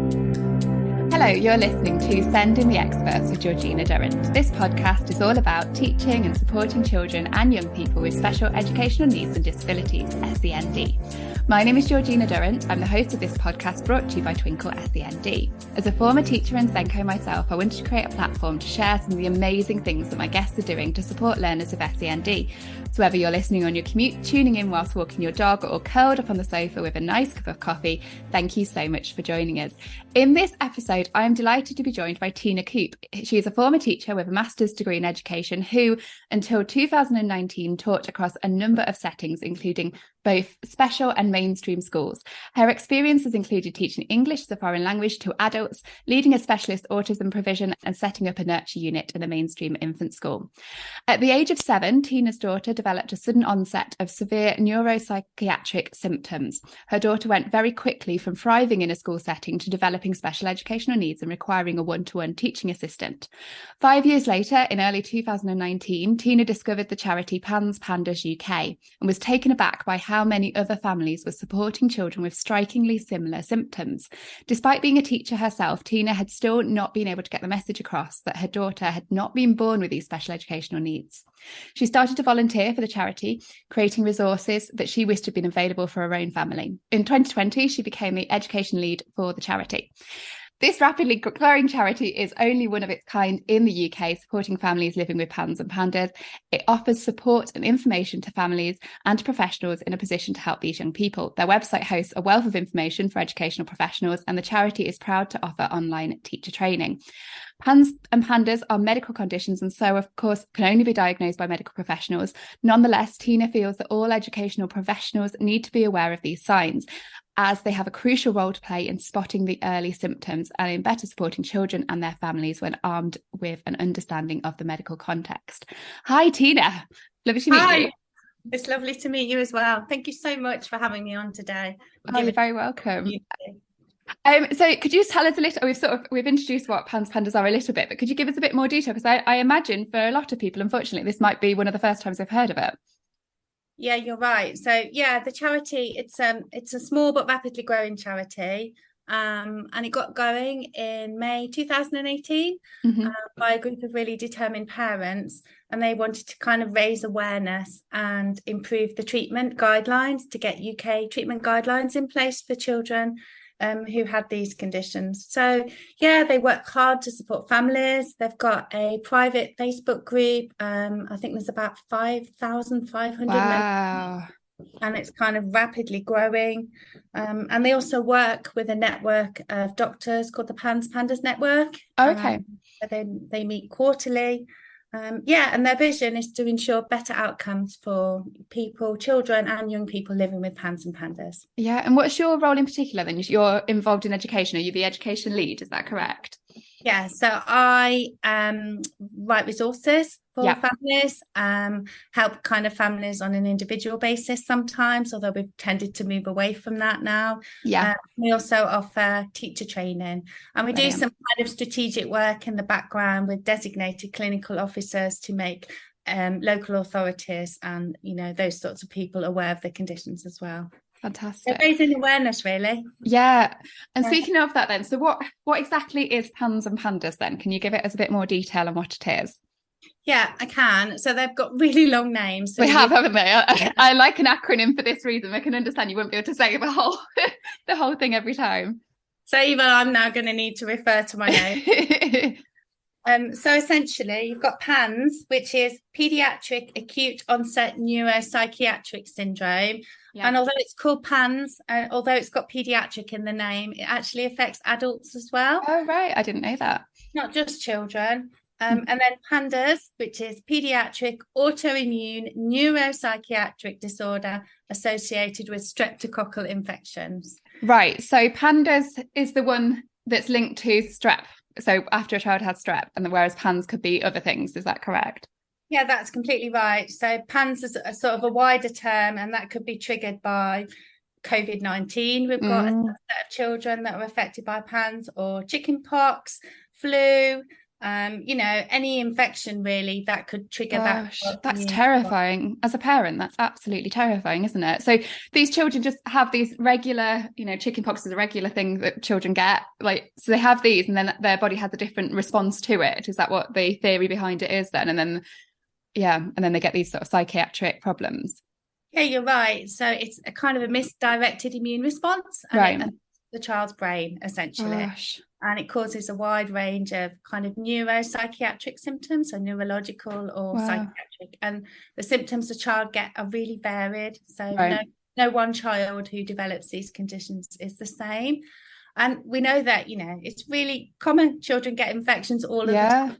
Hello, you're listening to Send in the Experts with Georgina Durrant. This podcast is all about teaching and supporting children and young people with special educational needs and disabilities, SEND. My name is Georgina Durrant. I'm the host of this podcast brought to you by Twinkle SEND. As a former teacher and Senko myself, I wanted to create a platform to share some of the amazing things that my guests are doing to support learners of SEND. So whether you're listening on your commute, tuning in whilst walking your dog, or curled up on the sofa with a nice cup of coffee, thank you so much for joining us. In this episode, I'm delighted to be joined by Tina Coope. She is a former teacher with a master's degree in education who, until 2019, taught across a number of settings, including both special and mainstream schools. Her experience has included teaching English as a foreign language to adults, leading a specialist autism provision, and setting up a nurture unit in a mainstream infant school. At the age of 7, Tina's daughter developed a sudden onset of severe neuropsychiatric symptoms. Her daughter went very quickly from thriving in a school setting to developing special educational needs and requiring a one-to-one teaching assistant. 5 years later, in early 2019, Tina discovered the charity PANS PANDAS UK and was taken aback by how many other families were supporting children with strikingly similar symptoms. Despite being a teacher herself, Tina had still not been able to get the message across that her daughter had not been born with these special educational needs. She started to volunteer for the charity, creating resources that she wished had been available for her own family. In 2020, she became the education lead for the charity. This rapidly growing charity is only one of its kind in the UK, supporting families living with PANS and PANDAS. It offers support and information to families and professionals in a position to help these young people. Their website hosts a wealth of information for educational professionals, and the charity is proud to offer online teacher training. PANS and PANDAS are medical conditions and so, of course, can only be diagnosed by medical professionals. Nonetheless, Tina feels that all educational professionals need to be aware of these signs, as they have a crucial role to play in spotting the early symptoms and in better supporting children and their families when armed with an understanding of the medical context. Hi, Tina. Lovely to meet you. It's lovely to meet you as well. Thank you so much for having me on today. You're very welcome. So could you tell us a little, we've introduced what PANS PANDAS are a little bit, but could you give us a bit more detail? Because I imagine for a lot of people, unfortunately, this might be one of the first times they've heard of it. Yeah, you're right. So yeah, the charity, it's a small but rapidly growing charity. And it got going in May 2018 by a group of really determined parents, and they wanted to kind of raise awareness and improve the treatment guidelines to get UK treatment guidelines in place for children who had these conditions. So yeah, they work hard to support families. They've got a private Facebook group. I think there's about 5,500 members, and it's kind of rapidly growing. And they also work with a network of doctors called the PANS PANDAS Network. Okay. They meet quarterly. And their vision is to ensure better outcomes for people, children and young people living with PANS and PANDAS. Yeah, and what's your role in particular then? You're involved in education. Are you the education lead? Is that correct? Yeah, so I write resources for families, help kind of families on an individual basis sometimes, although we've tended to move away from that now. Yeah. We also offer teacher training, and we do some kind of strategic work in the background with designated clinical officers to make local authorities and, you know, those sorts of people aware of the conditions as well. Fantastic. So raising awareness, really. Yeah. And speaking of that then, so what exactly is PANS and PANDAS then? Can you give it us a bit more detail on what it is? Yeah, I can. So they've got really long names. So haven't they? I like an acronym for this reason. I can understand you wouldn't be able to say the whole thing every time. So even I'm now going to need to refer to my notes. So essentially, you've got PANS, which is Pediatric Acute Onset Neuropsychiatric Syndrome. Yeah. And although it's called PANS, although it's got pediatric in the name, it actually affects adults as well. Oh, right. I didn't know that. Not just children. And then PANDAS, which is Pediatric Autoimmune Neuropsychiatric Disorder associated with streptococcal infections. Right. So PANDAS is the one that's linked to strep. So after a child has strep, and whereas PANS could be other things. Is that correct? Yeah, that's completely right. So PANS is a sort of a wider term, and that could be triggered by COVID-19. We've got a set of children that are affected by PANS, or chickenpox, flu, any infection really that could trigger that. That's terrifying. As a parent, that's absolutely terrifying, isn't it? So these children just have these regular, chicken pox is a regular thing that children get. So they have these, and then their body has a different response to it. Is that what the theory behind it is then? And then, and then they get these sort of psychiatric problems. Yeah, you're right. So it's a kind of a misdirected immune response, and the child's brain essentially. Gosh. And it causes a wide range of kind of neuropsychiatric symptoms, so neurological or psychiatric. And the symptoms the child get are really varied. So no one child who develops these conditions is the same. And we know that, it's really common. Children get infections all of the time,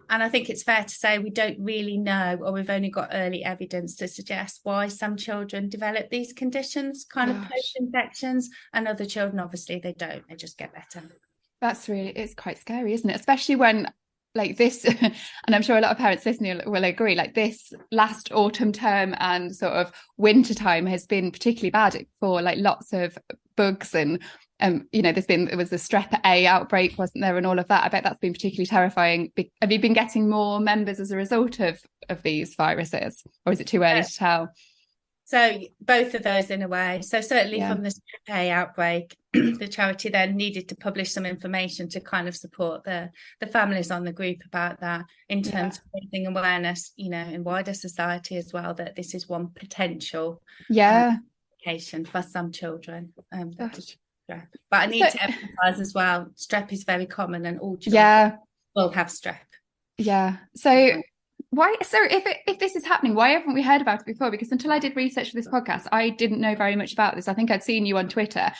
and I think it's fair to say we don't really know, or we've only got early evidence to suggest why some children develop these conditions, kind of post-infections, and other children, obviously, they don't. They just get better. It's quite scary, isn't it? Especially when this, and I'm sure a lot of parents listening will agree, this last autumn term and sort of winter time has been particularly bad for lots of bugs, and there was the strep A outbreak, wasn't there, and all of that. I bet that's been particularly terrifying. Have you been getting more members as a result of these viruses, or is it too early to tell? So both of those in a way. So certainly from the strep A outbreak, the charity then needed to publish some information to kind of support the families on the group about that, in terms of raising awareness, in wider society as well, that this is one potential complication for some children. Strep. But I need to emphasize as well, strep is very common, and all children will have strep. So if this is happening, why haven't we heard about it before? Because until I did research for this podcast, I didn't know very much about this. I think I'd seen you on Twitter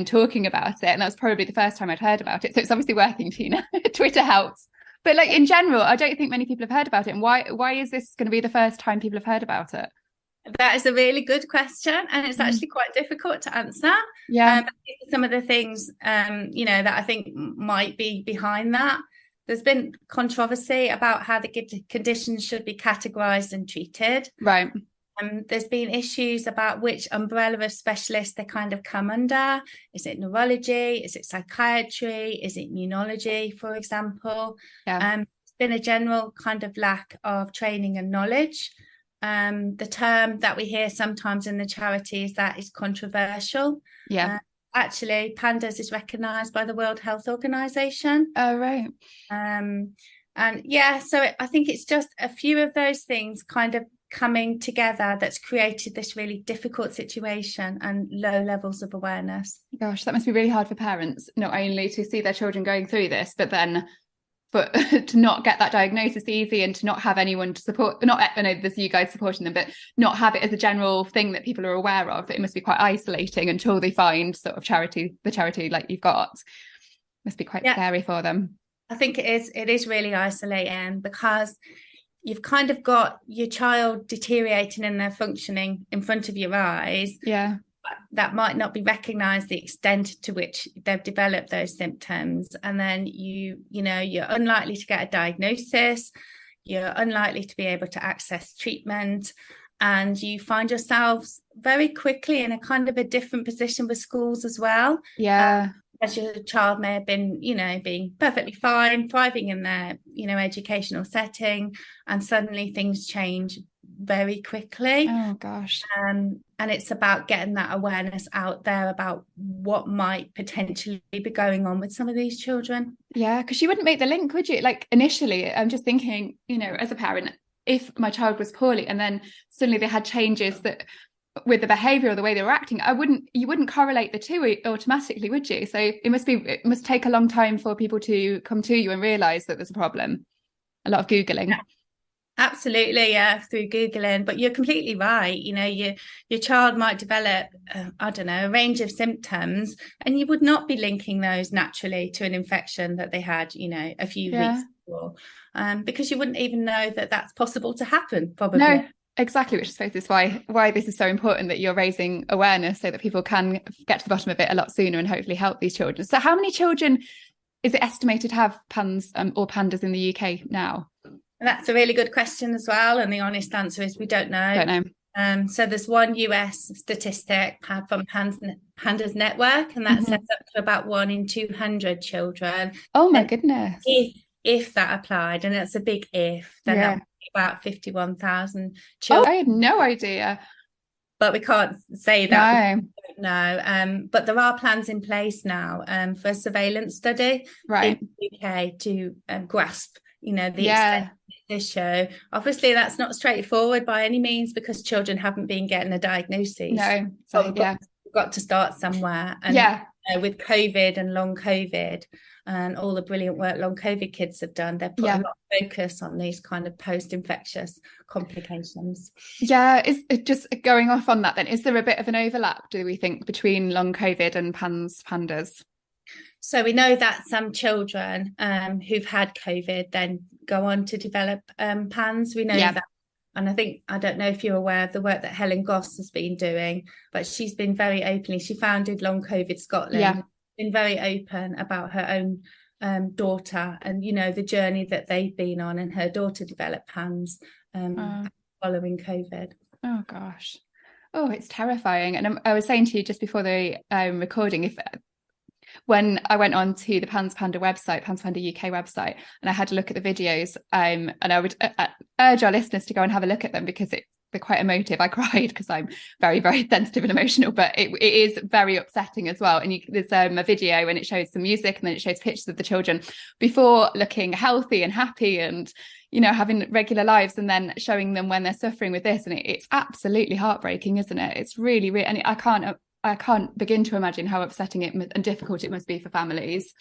talking about it, and that was probably the first time I'd heard about it. So it's obviously working, Tina. Twitter helps. But in general, I don't think many people have heard about it. And why is this going to be the first time people have heard about it? That is a really good question, and it's actually quite difficult to answer. Some of the things that I think might be behind that. There's been controversy about how the conditions should be categorized and treated. There's been issues about which umbrella of specialists they kind of come under. Is it neurology? Is it psychiatry? Is it immunology, for example? There's been a general kind of lack of training and knowledge. The term that we hear sometimes in the charity is that it's controversial. Actually, PANDAS is recognised by the World Health Organization. Oh, right. So I think it's just a few of those things kind of coming together that's created this really difficult situation and low levels of awareness. Gosh, that must be really hard for parents, not only to see their children going through this, but then to not get that diagnosis easy, and to not have anyone to support. I know there's you guys supporting them, but not have it as a general thing that people are aware of. It must be quite isolating until they find sort of the charity like you've got. Must be quite scary for them. I think it is really isolating, because you've kind of got your child deteriorating in their functioning in front of your eyes. That might not be recognised, the extent to which they've developed those symptoms, and then you're unlikely to get a diagnosis, you're unlikely to be able to access treatment, and you find yourselves very quickly in a kind of a different position with schools as well. As your child may have been, being perfectly fine, thriving in their, educational setting, and suddenly things change very quickly. Oh gosh. And it's about getting that awareness out there about what might potentially be going on with some of these children. Because you wouldn't make the link, would you? Initially, I'm just thinking, as a parent, if my child was poorly and then suddenly they had changes that with the behavior or the way they were acting, you wouldn't correlate the two automatically, would you? So it must take a long time for people to come to you and realize that there's a problem. A lot of Googling. Absolutely, through Googling. But you're completely right. Your child might develop, a range of symptoms, and you would not be linking those naturally to an infection that they had, a few weeks before, because you wouldn't even know that that's possible to happen, probably. No, exactly, which I suppose is why this is so important, that you're raising awareness so that people can get to the bottom of it a lot sooner and hopefully help these children. So how many children is it estimated to have PANS or PANDAS in the UK now? That's a really good question as well, and the honest answer is we don't know. So there's one US statistic from PANDAS Network, and that says up to about 1 in 200 children. Oh my goodness! if that applied, and it's a big if, then that would be about 51,000 Oh, children. I had no idea. But we can't say that. No. No. But there are plans in place now for a surveillance study Right. in the UK to grasp, the Yeah. extent of this issue. Obviously, that's not straightforward by any means, because children haven't been getting a diagnosis. No. But So we've got to start somewhere. And yeah. With COVID and long COVID and all the brilliant work long COVID kids have done, they've put a lot of focus on these kind of post-infectious complications. Yeah, is it just going off on that then? Is there a bit of an overlap, do we think, between long COVID and PANS, PANDAS? So we know that some children who've had COVID then go on to develop PANS. We know that. And I don't know if you're aware of the work that Helen Goss has been doing, but she's been very openly. She founded Long COVID Scotland, been very open about her own daughter and, the journey that they've been on, and her daughter developed PANS following COVID. Oh, gosh. Oh, it's terrifying. And I was saying to you just before the recording, when I went on to the PANS Panda website, PANS Panda UK website, and I had a look at the videos, and I would urge our listeners to go and have a look at them, because they're quite emotive. I cried because I'm very, very sensitive and emotional, but it is very upsetting as well. And there's a video, and it shows some music, and then it shows pictures of the children before looking healthy and happy and, having regular lives, and then showing them when they're suffering with this. And it's absolutely heartbreaking, isn't it? It's really, really, and I can't begin to imagine how upsetting and difficult it must be for families.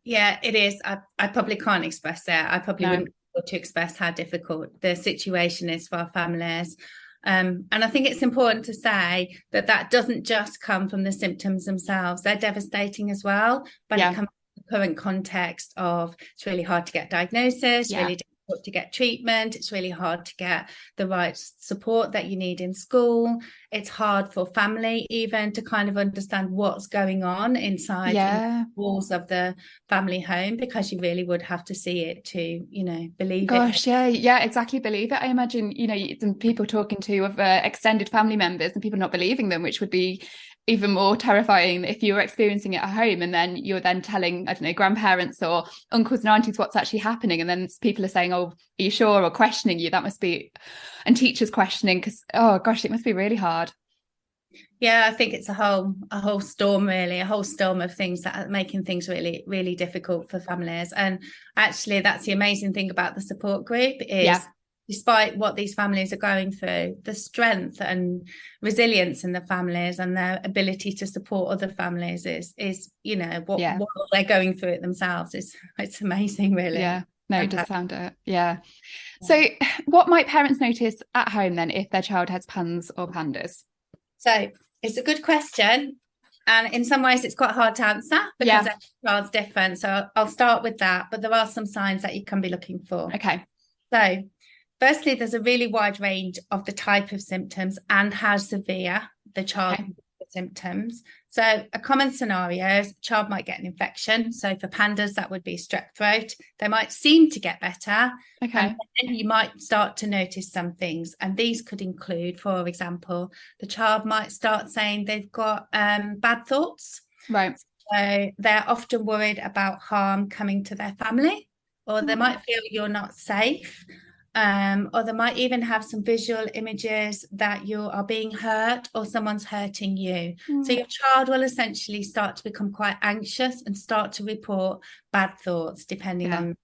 Yeah, it is. I probably can't express it. I probably wouldn't be able to express how difficult the situation is for our families. And I think it's important to say that doesn't just come from the symptoms themselves. They're devastating as well, but it comes from the current context of it's really hard to get diagnosis, really difficult to get treatment. It's really hard to get the right support that you need in school. It's hard for family even to kind of understand what's going on inside the walls of the family home, because you really would have to see it to, believe it. Gosh, yeah, exactly. Believe it. I imagine, some people talking to of extended family members and people not believing them, which would be even more terrifying if you were experiencing it at home, and then you're then telling, I don't know, grandparents or uncles and aunties what's actually happening, and then people are saying, oh, are you sure, or questioning you. That must be, and teachers questioning, because oh gosh, it must be really hard. Yeah, I think it's a whole storm, really, a whole storm of things that are making things really, really difficult for families. And actually, that's the amazing thing about the support group is, despite what these families are going through, the strength and resilience in the families and their ability to support other families is what they're going through it themselves. It's amazing, really. Yeah, no, it does sound it. Yeah. So what might parents notice at home then if their child has PANS or PANDAS? So it's a good question. And in some ways, it's quite hard to answer because every child's different. So I'll start with that. But there are some signs that you can be looking for. Okay. So firstly, there's a really wide range of the type of symptoms and how severe the child symptoms. So a common scenario is a child might get an infection. So for PANDAS, that would be strep throat. They might seem to get better. Okay. And then you might start to notice some things. And these could include, for example, the child might start saying they've got bad thoughts. Right. So they're often worried about harm coming to their family, or they might feel you're not safe. Or they might even have some visual images that you are being hurt or someone's hurting you. So your child will essentially start to become quite anxious and start to report bad thoughts depending on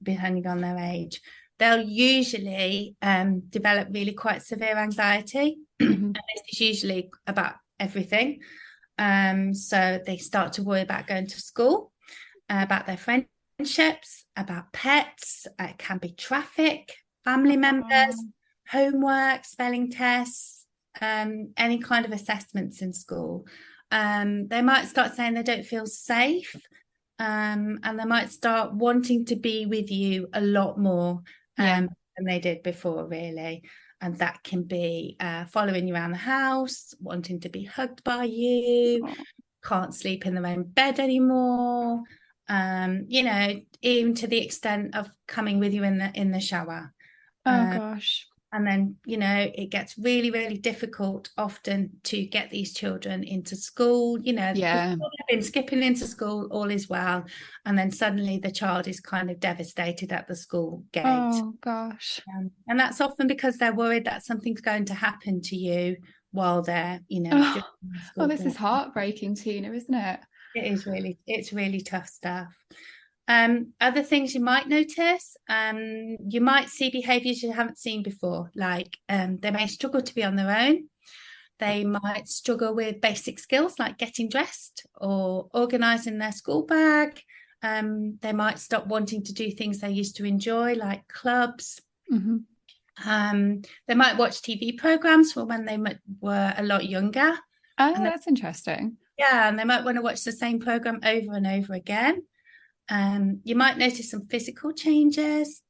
their age. They'll usually develop really quite severe anxiety. And this is usually about everything. So they start to worry about going to school, about their friendships, about pets. It can be traffic, family members, homework, spelling tests, any kind of assessments in school. They might start saying they don't feel safe, and they might start wanting to be with you a lot more than they did before, really. And that can be following you around the house, wanting to be hugged by you, can't sleep in their own bed anymore, even to the extent of coming with you in the shower. Oh gosh. And then, it gets really, really difficult often to get these children into school, Yeah. they've been skipping into school, all is well. And then suddenly the child is kind of devastated at the school gate. Oh, gosh. And that's often because they're worried that something's going to happen to you while they're, This is heartbreaking, Tina, isn't it? It's really tough stuff. Other things you might notice, you might see behaviours you haven't seen before, like they may struggle to be on their own. They might struggle with basic skills like getting dressed or organising their school bag. They might stop wanting to do things they used to enjoy, like clubs. Mm-hmm. They might watch TV programmes from when they were a lot younger. Oh, that's interesting. Yeah, and they might want to watch the same programme over and over again. You might notice some physical changes.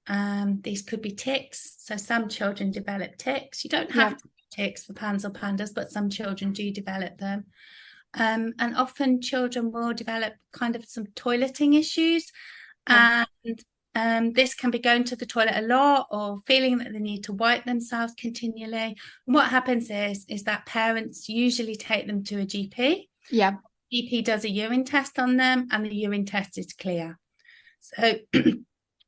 These could be tics. So some children develop tics. You don't have to have tics for PANS or PANDAS, but some children do develop them. And often children will develop kind of some toileting issues. And this can be going to the toilet a lot or feeling that they need to wipe themselves continually. And what happens is that parents usually take them to a GP. Yeah. GP does a urine test on them and the urine test is clear. So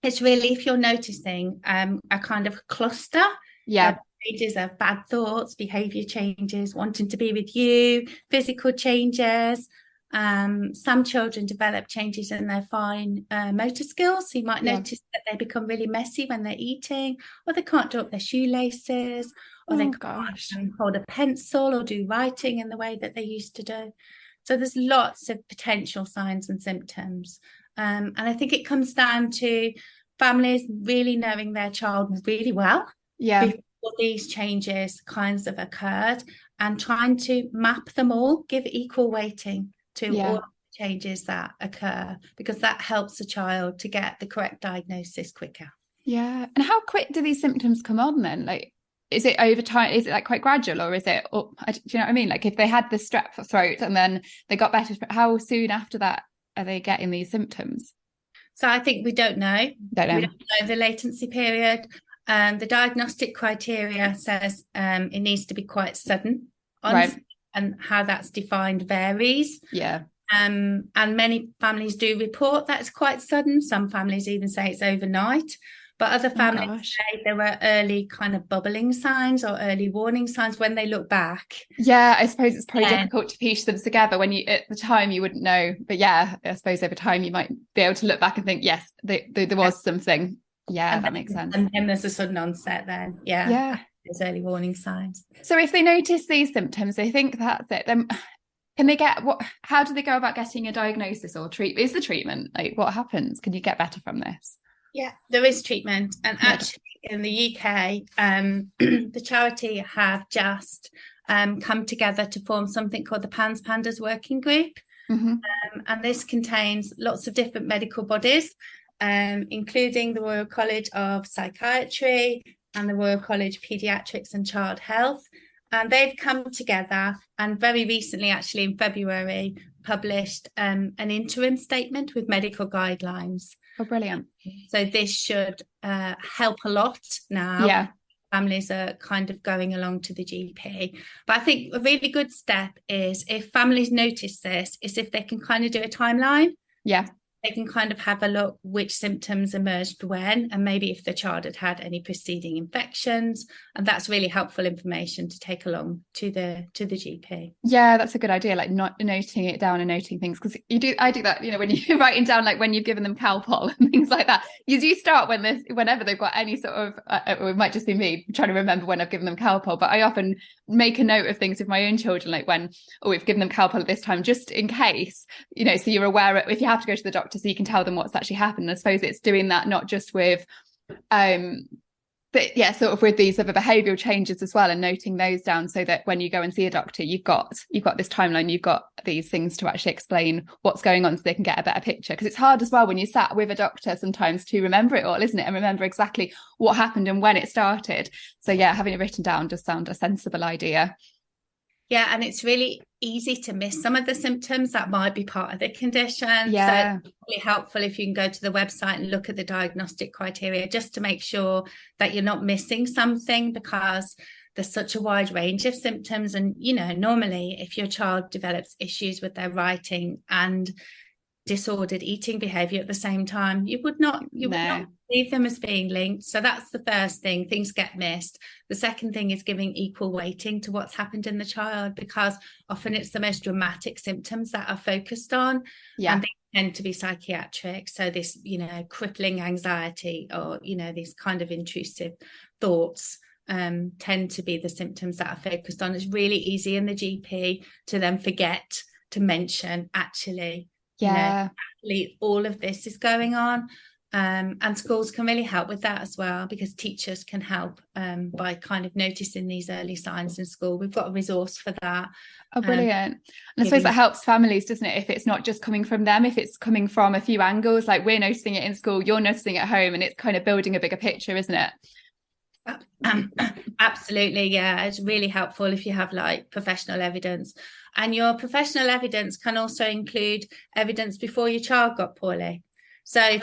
it's really, if you're noticing a kind of cluster of changes of bad thoughts, behaviour changes, wanting to be with you, physical changes. Some children develop changes in their fine motor skills. So you might notice that they become really messy when they're eating, or they can't do up their shoelaces, or they can't hold a pencil or do writing in the way that they used to do. So there's lots of potential signs and symptoms. And I think it comes down to families really knowing their child really well before these changes kinds of occurred, and trying to map them all, give equal weighting to all the changes that occur, because that helps the child to get the correct diagnosis quicker. Yeah. And how quick do these symptoms come on then? Like, is it over time? Is it like quite gradual, or is it, do you know what I mean? Like if they had the strep throat and then they got better, how soon after that are they getting these symptoms? So I think we don't know. We don't know the latency period. The diagnostic criteria says it needs to be quite sudden. And how that's defined varies. Yeah. And many families do report that it's quite sudden. Some families even say it's overnight. But other families say there were early kind of bubbling signs or early warning signs when they look back. Yeah, I suppose it's probably difficult to piece them together when at the time you wouldn't know. But yeah, I suppose over time you might be able to look back and think, yes, there was something. Yeah, and that makes sense. And then there's a sudden onset then. Yeah. There's early warning signs. So if they notice these symptoms, they think that's it, then can they how do they go about getting a diagnosis or treatment? Is the treatment, like, what happens? Can you get better from this? Yeah, there is treatment. And actually in the UK, the charity have just come together to form something called the PANS PANDAS working group. Mm-hmm. And this contains lots of different medical bodies, including the Royal College of Psychiatry and the Royal College of Paediatrics and Child Health. And they've come together and very recently, actually in February, published an interim statement with medical guidelines. Oh, brilliant. So this should help a lot now. Yeah. Families are kind of going along to the GP. But I think a really good step is, if families notice this, is if they can kind of do a timeline. Yeah. They can kind of have a look which symptoms emerged when, and maybe if the child had had any preceding infections. And that's really helpful information to take along to the GP. Yeah, that's a good idea. Like not noting it down and noting things, because I do that, when you're writing down, like when you've given them Calpol and things like that, you do start whenever they've got any sort of, or it might just be me trying to remember when I've given them Calpol, but I often make a note of things with my own children, like when, we've given them Calpol at this time, just in case, so you're aware if you have to go to the doctor, so you can tell them what's actually happened. I suppose it's doing that not just with sort of with these other behavioural changes as well, and noting those down so that when you go and see a doctor, you've got this timeline, you've got these things to actually explain what's going on so they can get a better picture. Because it's hard as well when you sat with a doctor sometimes to remember it all, isn't it, and remember exactly what happened and when it started. So yeah, having it written down does sound a sensible idea. Yeah, and it's really easy to miss some of the symptoms that might be part of the condition. Yeah. So it's really helpful if you can go to the website and look at the diagnostic criteria just to make sure that you're not missing something, because there's such a wide range of symptoms. And, you know, normally if your child develops issues with their writing and disordered eating behavior at the same time, you would not leave them as being linked. So that's the first thing. Things get missed. The second thing is giving equal weighting to what's happened in the child, because often it's the most dramatic symptoms that are focused on, and they tend to be psychiatric. So this, you know, crippling anxiety, or, you know, these kind of intrusive thoughts tend to be the symptoms that are focused on. It's really easy in the GP to then forget to mention, actually, you know, actually all of this is going on. And schools can really help with that as well, because teachers can help by kind of noticing these early signs in school. We've got a resource for that. Oh, brilliant. And I suppose that helps families, doesn't it? If it's not just coming from them, if it's coming from a few angles, like we're noticing it in school, you're noticing it at home, and it's kind of building a bigger picture, isn't it? Absolutely. Yeah, it's really helpful if you have like professional evidence, and your professional evidence can also include evidence before your child got poorly. So if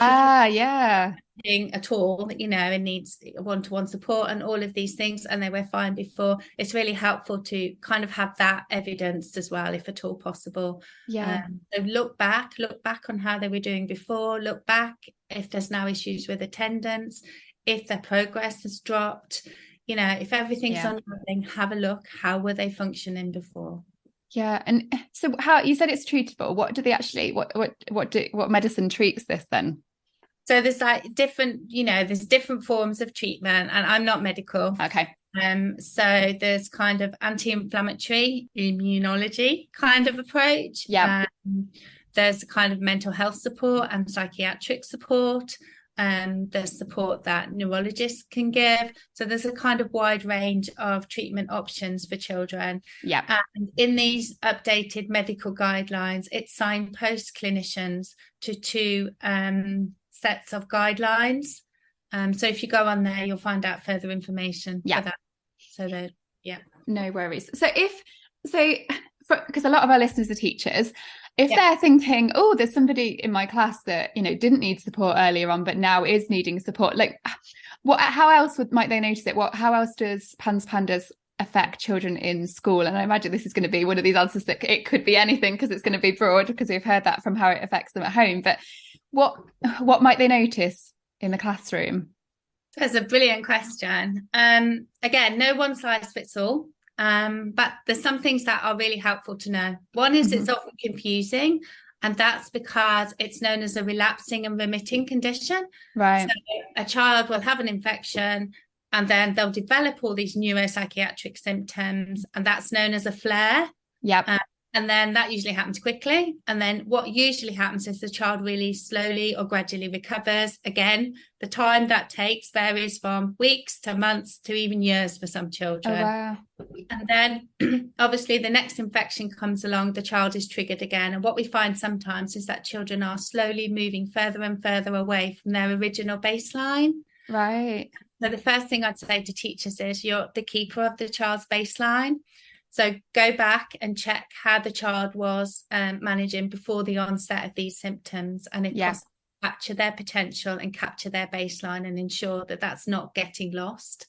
you at all, you know, and needs one-to-one support and all of these things, and they were fine before, it's really helpful to kind of have that evidence as well, if at all possible. So look back on how they were doing before, look back if there's now issues with attendance, if their progress has dropped, you know, if everything's unraveling, have a look, how were they functioning before? Yeah. And so how you said it's treatable, what do they actually, what medicine treats this then? So there's like different, you know, there's different forms of treatment, and I'm not medical. Okay. So there's kind of anti-inflammatory immunology kind of approach. There's kind of mental health support and psychiatric support. There's support that neurologists can give. So there's a kind of wide range of treatment options for children. And in these updated medical guidelines, it signposts clinicians to two sets of guidelines. So if you go on there, you'll find out further information for that. So that, no worries. So because a lot of our listeners are teachers, if they're thinking, oh, there's somebody in my class that, you know, didn't need support earlier on, but now is needing support, like how else might they notice it? How else does PANS PANDAS affect children in school? And I imagine this is going to be one of these answers that it could be anything, because it's going to be broad, because we've heard that from how it affects them at home. But what might they notice in the classroom? That's a brilliant question. Again, no one size fits all. But there's some things that are really helpful to know. One is it's often confusing, and that's because it's known as a relapsing and remitting condition. Right. So a child will have an infection, and then they'll develop all these neuropsychiatric symptoms, and that's known as a flare. And then that usually happens quickly. And then what usually happens is the child really slowly or gradually recovers. Again, the time that takes varies from weeks to months to even years for some children. Oh, wow. And then obviously the next infection comes along, the child is triggered again. And what we find sometimes is that children are slowly moving further and further away from their original baseline. Right. So the first thing I'd say to teachers is you're the keeper of the child's baseline. So go back and check how the child was managing before the onset of these symptoms, and if possible, capture their potential and capture their baseline and ensure that that's not getting lost.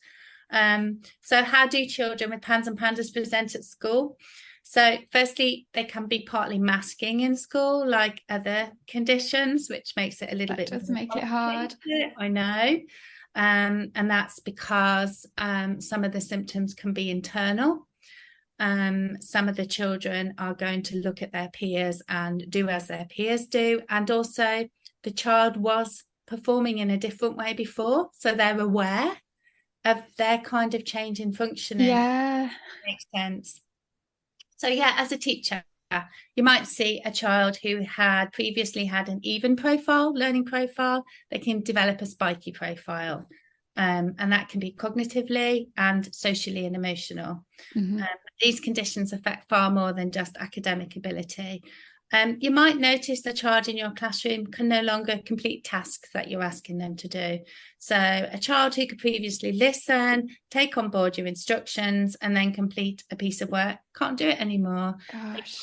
So how do children with PANS and PANDAS present at school? So firstly, they can be partly masking in school, like other conditions, which makes it a little bit... does make it hard. I know. And that's because some of the symptoms can be internal. Some of the children are going to look at their peers and do as their peers do. And also the child was performing in a different way before, so they're aware of their kind of change in functioning. Makes sense. So as a teacher, you might see a child who had previously had an even profile, learning profile. They can develop a spiky profile. And that can be cognitively and socially and emotional. These conditions affect far more than just academic ability. You might notice the child in your classroom can no longer complete tasks that you're asking them to do. So a child who could previously listen, take on board your instructions, and then complete a piece of work can't do it anymore. Gosh.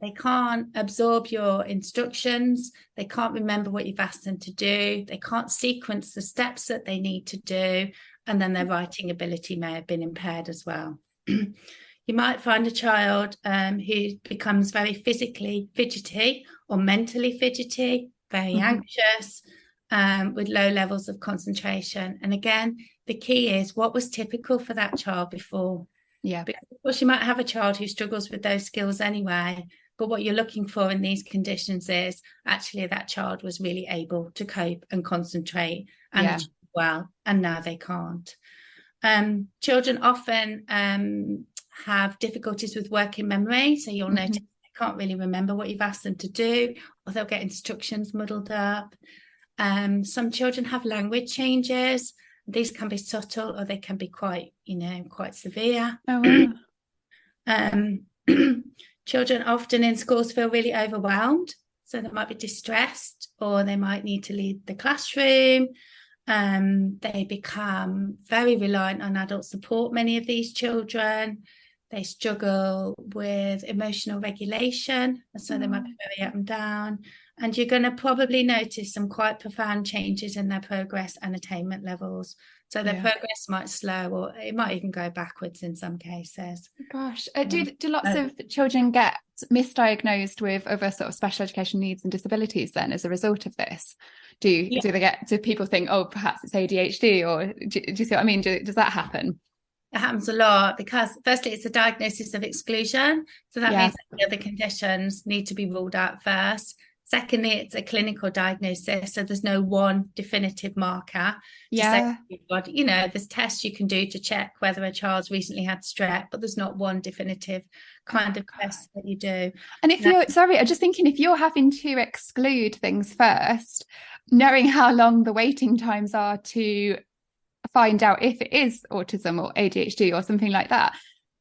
They can't absorb your instructions. They can't remember what you've asked them to do. They can't sequence the steps that they need to do. And then their writing ability may have been impaired as well. You might find a child who becomes very physically fidgety or mentally fidgety, very anxious, with low levels of concentration. And again, the key is what was typical for that child before. Yeah. Because of course you might have a child who struggles with those skills anyway, but what you're looking for in these conditions is actually that child was really able to cope and concentrate and achieve well, and now they can't. Children often have difficulties with working memory, so you'll notice they can't really remember what you've asked them to do, or they'll get instructions muddled up. Some children have language changes. These can be subtle, or they can be quite severe. Oh, wow. Children often in schools feel really overwhelmed, so they might be distressed, or they might need to leave the classroom. They become very reliant on adult support, many of these children. They struggle with emotional regulation, so they might be very up and down. And you're going to probably notice some quite profound changes in their progress and attainment levels. So their progress might slow, or it might even go backwards in some cases. Gosh, do lots of children get misdiagnosed with other sort of special education needs and disabilities then as a result of this? Do people think, oh, perhaps it's ADHD, or do you see what I mean? Does that happen? It happens a lot because firstly, it's a diagnosis of exclusion. So that means that the other conditions need to be ruled out first. Secondly, it's a clinical diagnosis. So there's no one definitive marker. Say, there's tests you can do to check whether a child's recently had strep, but there's not one definitive kind of test that you do. And I'm just thinking, if you're having to exclude things first, knowing how long the waiting times are to find out if it is autism or ADHD or something like that,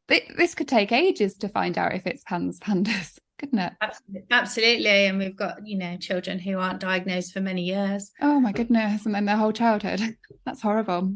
this could take ages to find out if it's PANS, PANDAS, couldn't it? Absolutely. And we've got, children who aren't diagnosed for many years. Oh my goodness. And then their whole childhood. That's horrible.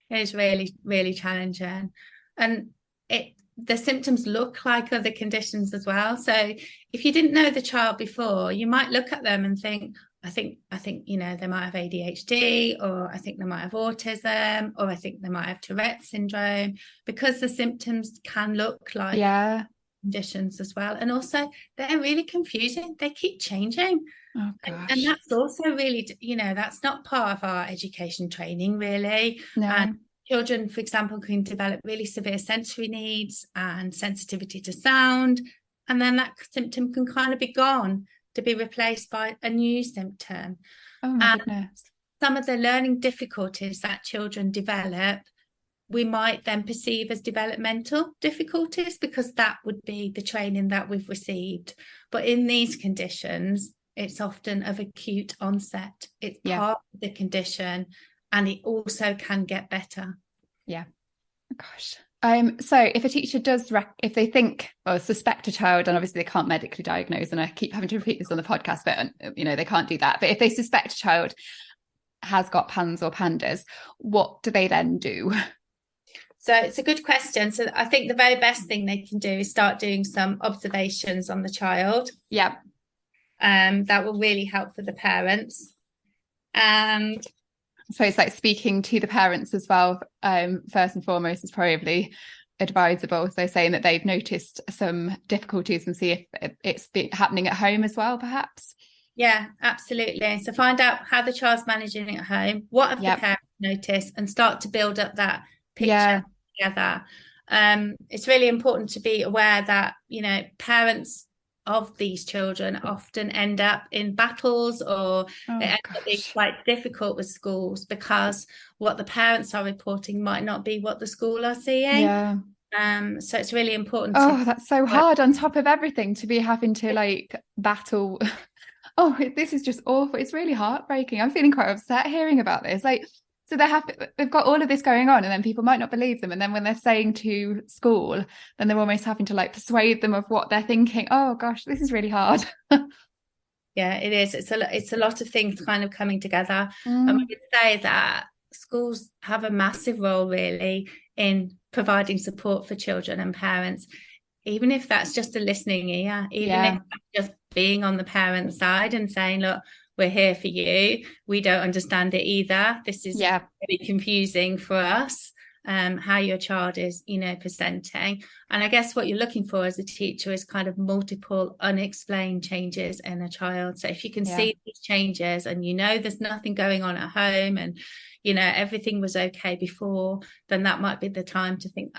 It's really, really challenging. And the symptoms look like other conditions as well. So if you didn't know the child before, you might look at them and think, I think they might have ADHD, or I think they might have autism, or I think they might have Tourette syndrome, because the symptoms can look like conditions as well. And also they're really confusing. They keep changing. Oh, gosh. And that's also really, that's not part of our education training really. No. And children, for example, can develop really severe sensory needs and sensitivity to sound, and then that symptom can kind of be gone to be replaced by a new symptom. Oh my goodness. Some of the learning difficulties that children develop, we might then perceive as developmental difficulties, because that would be the training that we've received. But in these conditions, it's often of acute onset. It's part of the condition, and it also can get better. Yeah. Gosh. So if a teacher does, if they think or suspect a child, and obviously they can't medically diagnose, and I keep having to repeat this on the podcast, but they can't do that. But if they suspect a child has got PANS or PANDAS, what do they then do? So it's a good question. So I think the very best thing they can do is start doing some observations on the child. Yeah. That will really help for the parents. And so it's like speaking to the parents as well, first and foremost, is probably advisable. So saying that they've noticed some difficulties, and see if it's happening at home as well, perhaps. Yeah, absolutely. So find out how the child's managing at home, what have the parents noticed, and start to build up that picture together. It's really important to be aware that, parents of these children often end up in battles, or they end up being quite difficult with schools, because what the parents are reporting might not be what the school are seeing. So it's really important. That's so hard, on top of everything, to be having to battle. This is just awful. It's really heartbreaking. I'm feeling quite upset hearing about this. So they've got all of this going on, and then people might not believe them. And then when they're saying to school, then they're almost having to like persuade them of what they're thinking. Oh gosh, this is really hard. Yeah, it is. It's a lot of things kind of coming together. And we would say that schools have a massive role really in providing support for children and parents, even if that's just a listening ear, even if that's just being on the parent side and saying, look, we're here for you. We don't understand it either. This is really confusing for us, how your child is, presenting. And I guess what you're looking for as a teacher is kind of multiple unexplained changes in a child. So if you can see these changes and there's nothing going on at home and everything was okay before, then that might be the time to think,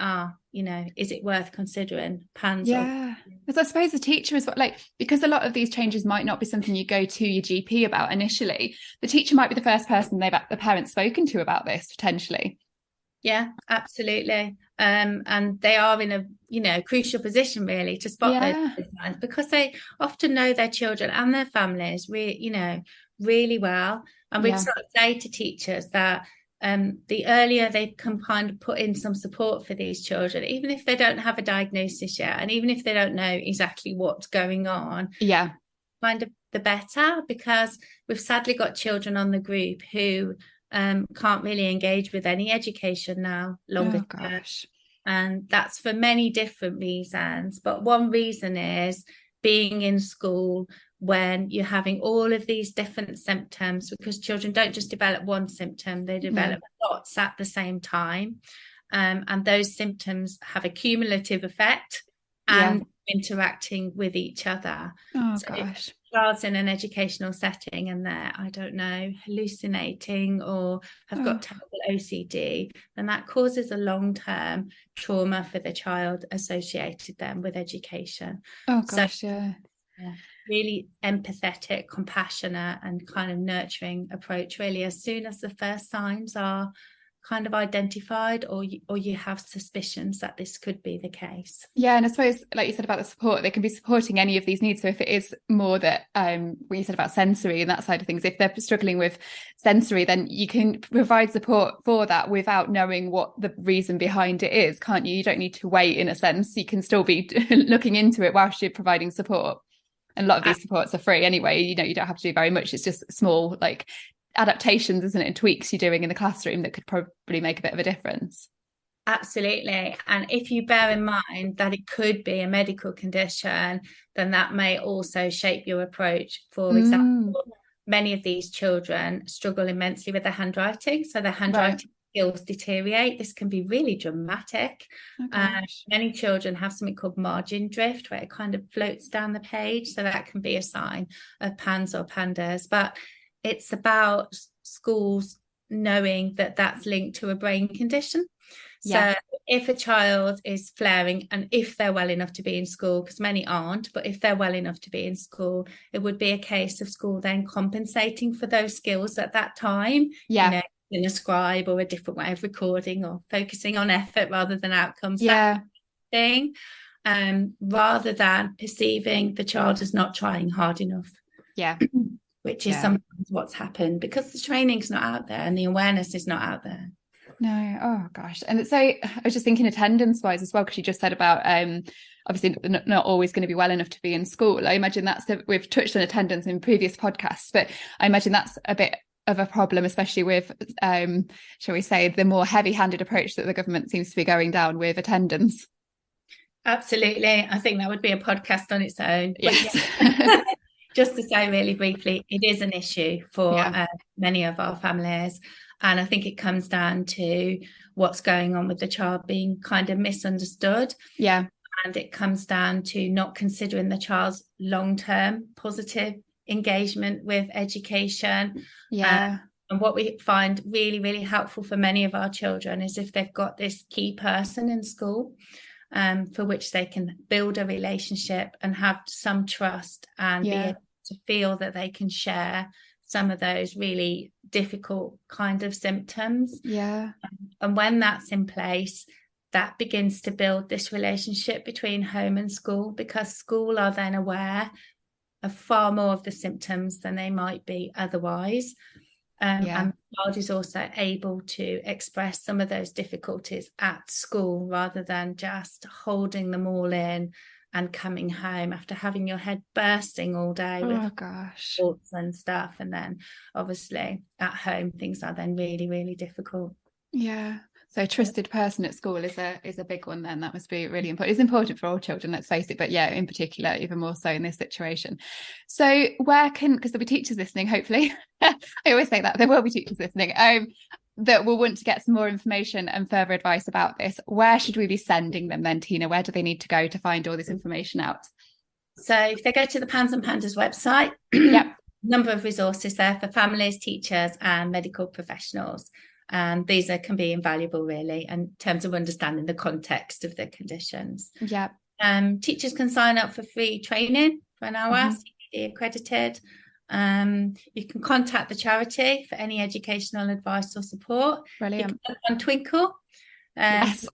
is it worth considering PANS? Because I suppose the teacher is because a lot of these changes might not be something you go to your GP about initially. The teacher might be the first person the parent's spoken to about this potentially. Yeah, absolutely. And they are in a crucial position really to spot those signs, because they often know their children and their families really well. And we'd sort of say to teachers that the earlier they can kind of put in some support for these children, even if they don't have a diagnosis yet, and even if they don't know exactly what's going on, kind of the better, because we've sadly got children on the group who can't really engage with any education now longer term. And that's for many different reasons. But one reason is being in school when you're having all of these different symptoms, because children don't just develop one symptom, they develop lots at the same time. And those symptoms have a cumulative effect and interacting with each other. If a child's in an educational setting and they're, I don't know, hallucinating or have got terrible OCD, then that causes a long-term trauma for the child associated then with education. Really empathetic, compassionate and kind of nurturing approach really as soon as the first signs are kind of identified, or you have suspicions that this could be the case. And I suppose, like you said about the support, they can be supporting any of these needs. So if it is more that what you said about sensory and that side of things, if they're struggling with sensory, then you can provide support for that without knowing what the reason behind it is, can't you? You don't need to wait, in a sense. You can still be looking into it whilst you're providing support. And a lot of these supports are free anyway. You don't have to do very much. It's just small adaptations, isn't it, and tweaks you're doing in the classroom that could probably make a bit of a difference. Absolutely. And if you bear in mind that it could be a medical condition, then that may also shape your approach. For example, many of these children struggle immensely with their handwriting, so their handwriting skills deteriorate. This can be really dramatic. Many children have something called margin drift, where it kind of floats down the page, so that can be a sign of PANS or PANDAS. But it's about schools knowing that that's linked to a brain condition. So if a child is flaring, and if they're well enough to be in school, because many aren't, but if they're well enough to be in school, it would be a case of school then compensating for those skills at that time. In a scribe or a different way of recording, or focusing on effort rather than outcomes. Thing, rather than perceiving the child as not trying hard enough. Which is sometimes what's happened, because the training's not out there and the awareness is not out there. No, oh gosh. And so I was just thinking attendance wise as well, because you just said about obviously not always going to be well enough to be in school. I imagine we've touched on attendance in previous podcasts, but I imagine that's a bit of a problem, especially with shall we say the more heavy-handed approach that the government seems to be going down with attendance. Absolutely. I think that would be a podcast on its own. Yes. Just to say really briefly, it is an issue for many of our families. And I think it comes down to what's going on with the child being kind of misunderstood. And it comes down to not considering the child's long-term positive engagement with education. And what we find really, really helpful for many of our children is if they've got this key person in school, for which they can build a relationship and have some trust and be able to feel that they can share some of those really difficult kind of symptoms. And when that's in place, that begins to build this relationship between home and school, because school are then aware of far more of the symptoms than they might be otherwise. And the child is also able to express some of those difficulties at school rather than just holding them all in and coming home after having your head bursting all day with thoughts and stuff. And then obviously at home, things are then really, really difficult. Yeah. So a trusted person at school is a big one then. That must be really important. It's important for all children, let's face it, but yeah, in particular, even more so in this situation. So because there'll be teachers listening, hopefully. I always say that, there will be teachers listening, that will want to get some more information and further advice about this. Where should we be sending them then, Tina? Where do they need to go to find all this information out? So if they go to the PANS and PANDAS website, number of resources there for families, teachers and medical professionals. And these can be invaluable, really, in terms of understanding the context of the conditions. Yeah. Teachers can sign up for free training for an hour, CPD accredited. You can contact the charity for any educational advice or support. Brilliant. You can on Twinkle. Yes.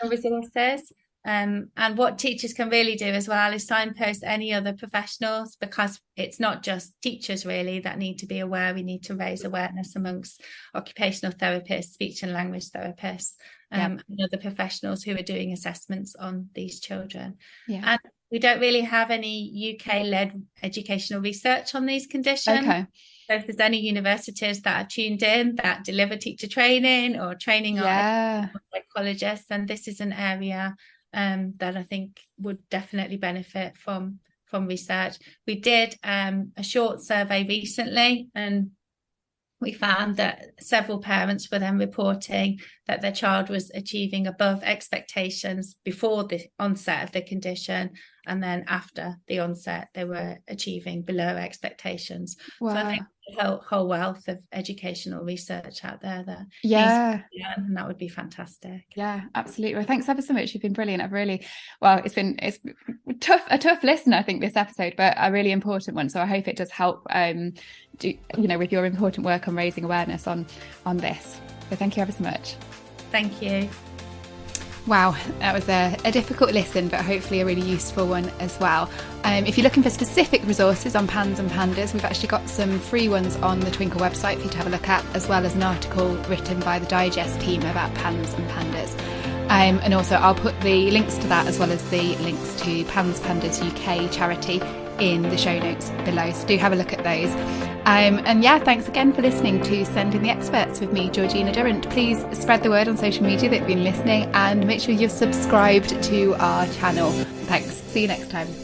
Resources. And what teachers can really do as well is signpost any other professionals, because it's not just teachers really that need to be aware. We need to raise awareness amongst occupational therapists, speech and language therapists, and other professionals who are doing assessments on these children. Yeah. And we don't really have any UK-led educational research on these conditions. Okay. So if there's any universities that are tuned in that deliver teacher training or training on psychologists, then this is an area that I think would definitely benefit from research. We did a short survey recently, and we found that several parents were then reporting that their child was achieving above expectations before the onset of the condition, and then after the onset they were achieving below expectations. Wow. So I think there's a whole wealth of educational research out there that and that would be fantastic. Yeah, absolutely. Well, thanks ever so much. You've been brilliant. It's a tough listen, I think, this episode, but a really important one. So I hope it does help with your important work on raising awareness on this. So thank you ever so much. Thank you. Wow, that was a difficult listen, but hopefully a really useful one as well. If you're looking for specific resources on PANS and PANDAS, we've actually got some free ones on the Twinkle website for you to have a look at, as well as an article written by the Digest team about PANS and PANDAS. And also I'll put the links to that, as well as the links to PANS PANDAS UK charity, in the show notes below, so do have a look at those. And thanks again for listening to Send in the Experts with me, Georgina Durrant. Please spread the word on social media that you've been listening, and make sure you're subscribed to our channel. Thanks. See you next time.